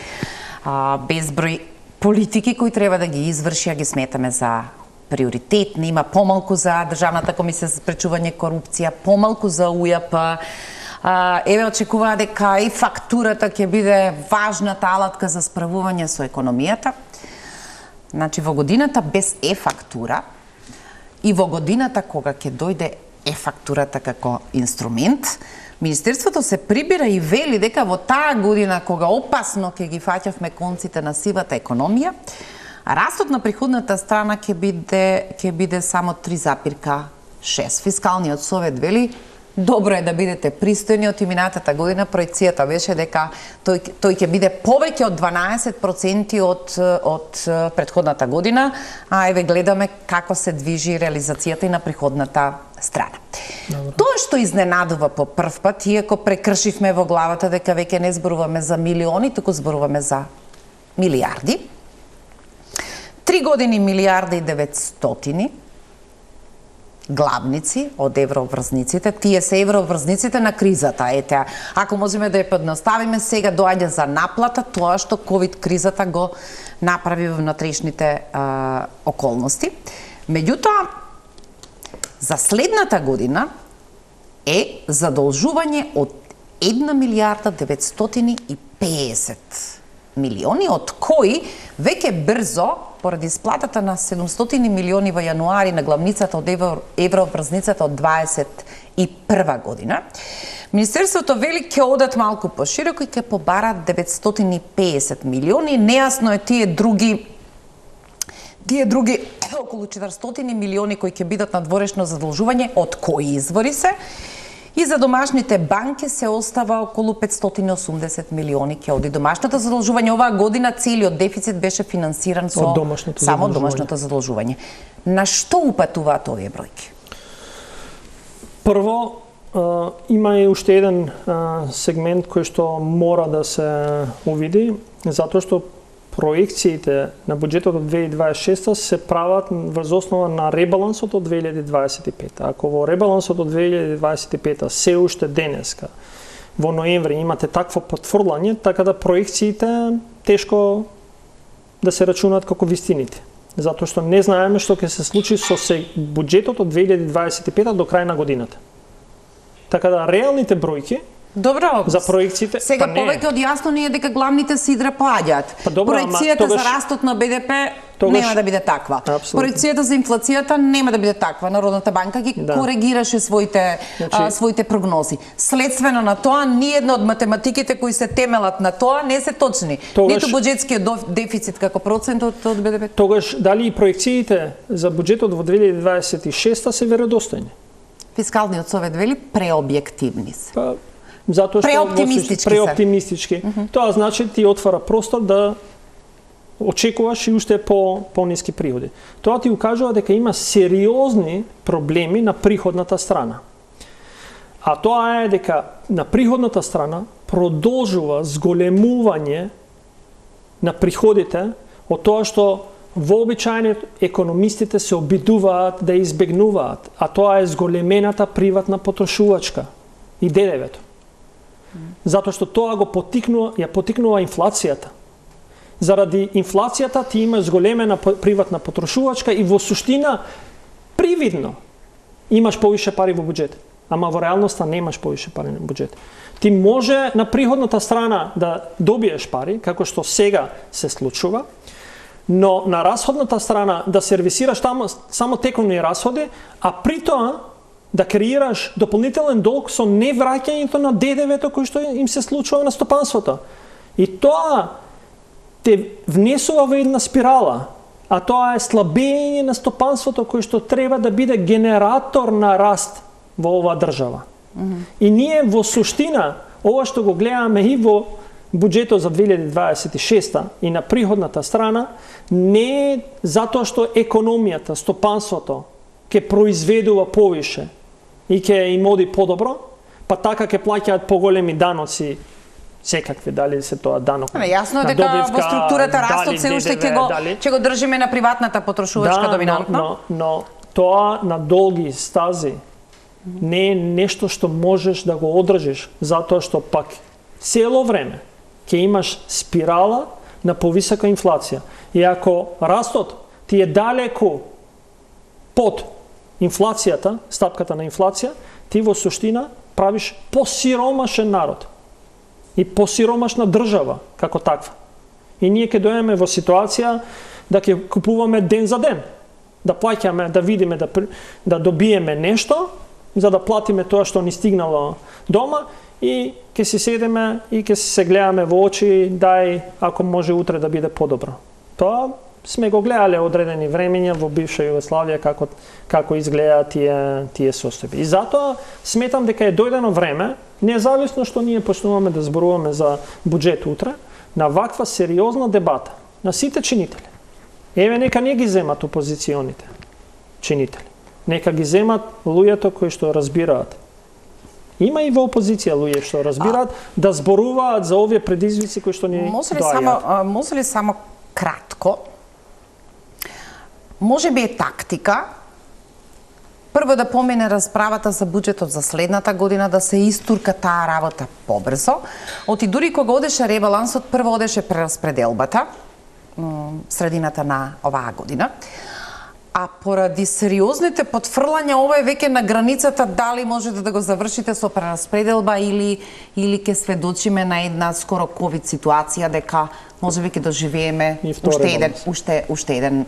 безброј политики кои треба да ги изврши, а ги сметаме за приоритетни. Има помалку за Државната комисија за спречување корупција, помалку за УЈП. Еве очекуваа дека и фактурата ќе биде важната алатка за справување со економијата. Значи во годината без е-фактура и во годината кога ќе дојде е-фактурата како инструмент, Министерството се прибира и вели дека во таа година кога опасно ќе ги фаќавме конците на сивата економија, растот на приходната страна ќе биде само 3,6. Фискалниот совет вели добро е да бидете пристојни, од минатата година проекцијата беше дека тој ќе биде повеќе од 12% од претходната година, а еве гледаме како се движи реализацијата и на приходната страна. Добро. Тоа што изненадува по прв пат, иако прекршивме во главата дека веќе не зборуваме за милиони, туку зборуваме за милиарди. 3 години милиарда и 900 главници од еврообврзниците. Тие се еврообврзниците на кризата. Ете, ако можеме да ја подноставиме, сега доаѓа за наплата тоа што ковид кризата го направи во внатрешните околности. Меѓутоа, за следната година е задолжување од 1 милиарда 950 милиони, од кои веќе брзо, поради исплатата на 700 милиони во јануари на главницата од еврообврзницата од 21 година, Министерството вели ќе одат малку пошироко и ќе побарат 950 милиони. Нејасно е тие други околу 400 милиони кои ќе бидат надворешно задолжување, од кои извори се. И за домашните банки се остава околу 580 милиони ќе оди домашното задолжување. Оваа година целиот дефицит беше финансиран со само домашното задолжување. На што упатуваат овие бројки? Прво, има и уште еден сегмент кој што мора да се увиди, затоа што проекциите на буџетот од 2026 се прават врз основа на ребалансот од 2025. Ако во ребалансот од 2025 се уште денеска, во ноември, имате такво потврдување, така да проекциите тешко да се рачунаат како вистините. Затоа што не знаеме што ќе се случи со буџетот од 2025 до крај на годината. Така да реалните бројки Добро, за проекциите сега повеќе од јасно ни е дека главните сидра паѓаат. Проекцијата за растот на БДП нема да биде таква. Проекцијата за инфлацијата нема да биде таква. Народната банка ги коригираше своите прогнози. Следствено на тоа, ниедна од математиките кои се темелат на тоа не се точни. Ниту буџетскиот дефицит како процент од БДП. Тогаш дали и проекциите за буџетот во 2026 се веродостојни? Фискалниот совет вели преобјективни се. Затоа што преоптимистички. Тоа значи ти отвара простор да очекуваш и уште по-ниски приходи. Тоа ти укажува дека има сериозни проблеми на приходната страна. А тоа е дека на приходната страна продолжува зголемување на приходите од тоа што вообичајно економистите се обидуваат да избегнуваат, а тоа е зголемената приватна потрошувачка и ДДВ-то. Затоа што тоа ја потикнува инфлацијата. Заради инфлацијата ти имаш зголемена приватна потрошувачка и во суштина привидно имаш повише пари во буџет. Ама во реалноста немаш повише пари на буџет. Ти може на приходната страна да добиеш пари, како што сега се случува, но на расходната страна да сервисираш само текони расходи, а при тоа да креираш дополнителен долг со невраќањето на ДДВ-то кој што им се случува на стопанството. И тоа те внесува во една спирала, а тоа е слабење на стопанството кој што треба да биде генератор на раст во оваа држава. И ние во суштина, ова што го гледаме и во буџетот за 2026 и на приходната страна, не е затоа што економијата, стопанството ќе произведува повише и ќе им оди подобро, па така ќе плаќаат поголеми даноци, секакви, дали се тоа данок на јасно дека добивка, во структурата растот се уште ќе го држиме на приватната потрошувачка доминантно. Но тоа на долги стази не е нешто што можеш да го одржиш, затоа што пак цело време ќе имаш спирала на повисока инфлација. И ако растот ти е далеку под инфлацијата, стапката на инфлација, ти во суштина правиш посиромашен народ и посиромашна држава како таква. И ние ќе дојдеме во ситуација да ќе купуваме ден за ден, да плаќаме, да видиме, да добиеме нешто, за да платиме тоа што ни стигнало дома и ќе се седеме и ќе се гледаме во очи, дај ако може утре да биде подобро. Тоа сме го гледале одредени времења во бивша Југославија како изгледаат тие состојби. И затоа сметам дека е дојдено време, независно што ние почнуваме да зборуваме за буџет утре, на ваква сериозна дебата на сите чинители. Еве нека не ги земат опозиционите чинители. Нека ги земат луѓето кои што разбираат. Има и во опозиција луѓе што разбираат да зборуваат за овие предизвици кои што ни доаѓаат. Може ли само кратко? Може би е тактика прво да помине расправата за буџетот за следната година, да се истурка таа работа побрзо. Оти дури кога одеше ребалансот, прво одеше прераспределбата, средината на оваа година. А поради сериозните потфрлања, ова е веќе на границата дали можете да го завршите со прераспределба или ќе сведочиме на една скоро ковид ситуација дека може би ќе доживееме уште еден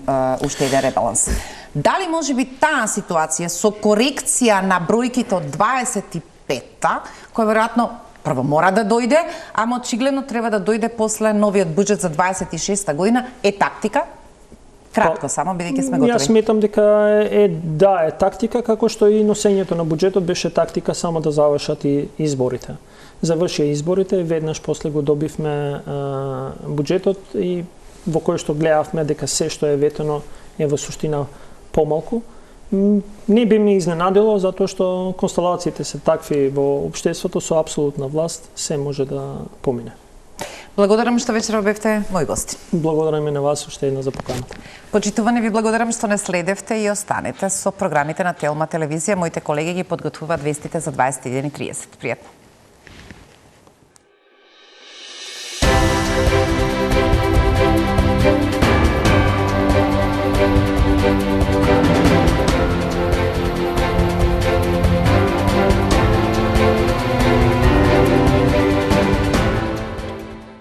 ребаланс. Дали може би таа ситуација со корекција на бројките од 25-та, која веројатно прво мора да дојде, ама очигледно треба да дојде после новиот буџет за 26-та година, е тактика? Кратко само, бидејќи сме готови. Јас сметам дека е тактика, како што и носењето на буџетот беше тактика само да завршат и изборите. Завршија изборите, веднаш после го добивме буџетот и во кој што гледавме дека се што е ветено е во суштина помалку. Не би ме изненадило, затоа што констелациите се такви во општеството, со апсолутна власт се може да помине. Благодарам што вечера бевте мој гости. Благодарам и на вас уште една за поканата. Почитувани, ви благодарам што не следевте и останете со програмите на Телма телевизија. Моите колеги ги подготвуваат вестите за 21:30. Пријатно.